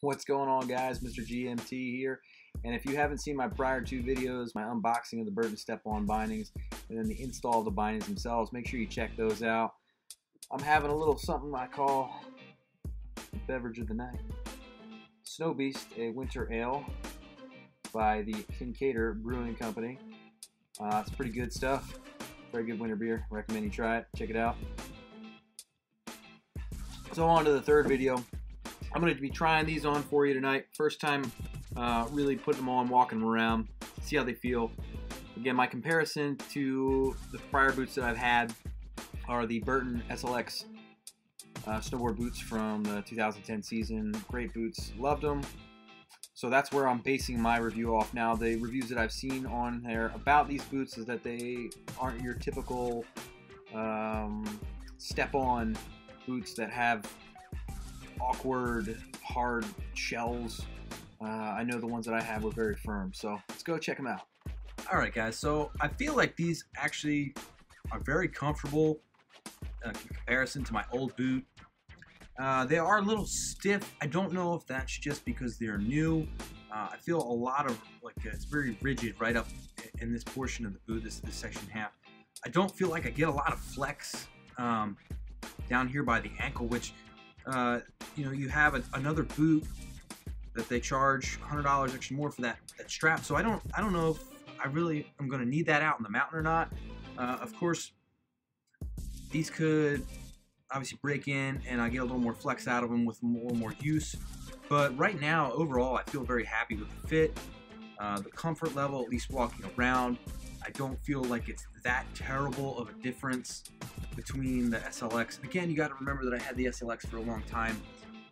What's going on, guys? Mr. GMT here. And if you haven't seen my prior two videos, my unboxing of the Burton Step On Bindings and then the install of the bindings themselves, make sure you check those out. I'm having a little something I call the beverage of the night. Snow Beast, a winter ale by the Kincaider Brewing Company. It's pretty good stuff. Very good winter beer. Recommend you try it. Check it out. So on to the third video. I'm going to be trying these on for you tonight. First time really putting them on, walking them around, see how they feel. Again, my comparison to the prior boots that I've had are the Burton SLX snowboard boots from the 2010 season. Great boots, loved them. So that's where I'm basing my review off now. The reviews that I've seen on there about these boots is that they aren't your typical step-on boots that have awkward, hard shells. I know the ones that I have were very firm, so let's go check them out. Alright guys, so I feel like these actually are very comfortable in comparison to my old boot. They are a little stiff. I don't know if that's just because they're new. I feel a lot of, it's very rigid right up in this portion of the boot, this section half. I don't feel like I get a lot of flex down here by the ankle, which you know, you have another boot that they charge $100 extra more for that strap. So I don't know if I really am going to need that out in the mountain or not. Of course, these could obviously break in and I get a little more flex out of them with a little more use. But right now, overall, I feel very happy with the fit, the comfort level, at least walking around. I don't feel like it's that terrible of a difference between the SLX. Again, you got to remember that I had the SLX for a long time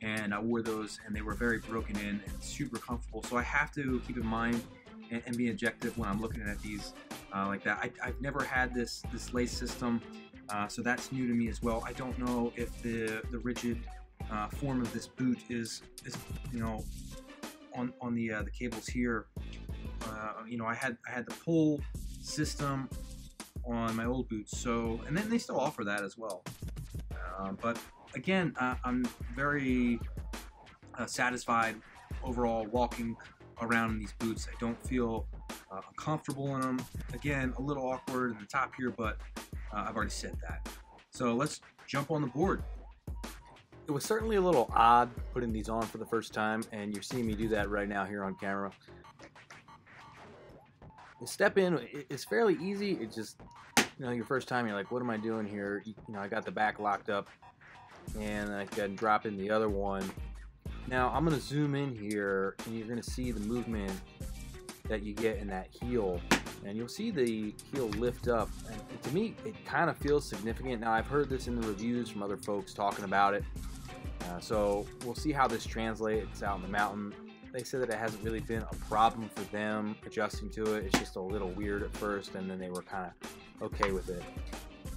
and I wore those and they were very broken in and super comfortable. So I have to keep in mind and be objective when I'm looking at these like that. I've never had this lace system, so that's new to me as well. I don't know if the rigid form of this boot is you know, on the cables here. You know, I had the pull system on my old boots, so, and then they still offer that as well. But again, I'm very satisfied overall walking around in these boots. I don't feel uncomfortable in them. Again, a little awkward in the top here, but I've already said that. So let's jump on the board. It was certainly a little odd putting these on for the first time, and you're seeing me do that right now here on camera. The step in is fairly easy. It's just, you know, your first time you're like, what am I doing here? You know, I got the back locked up and I can drop in the other one. Now I'm going to zoom in here and you're going to see the movement that you get in that heel, and you'll see the heel lift up, and to me it kind of feels significant. Now I've heard this in the reviews from other folks talking about it, so we'll see how this translates out in the mountain. They said that it hasn't really been a problem for them adjusting to it. It's just a little weird at first, and then they were kind of okay with it.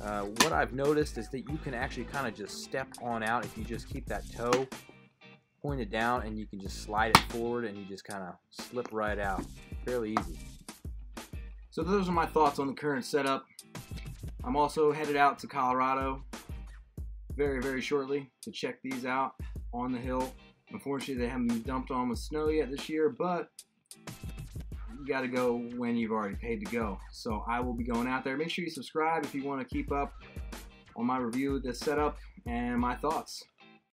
What I've noticed is that you can actually kind of just step on out if you just keep that toe pointed down, and you can just slide it forward and you just kind of slip right out. Fairly easy. So those are my thoughts on the current setup. I'm also headed out to Colorado very, very shortly to check these out on the hill. Unfortunately, they haven't been dumped on with snow yet this year, but you got to go when you've already paid to go. So I will be going out there. Make sure you subscribe if you want to keep up on my review of this setup and my thoughts.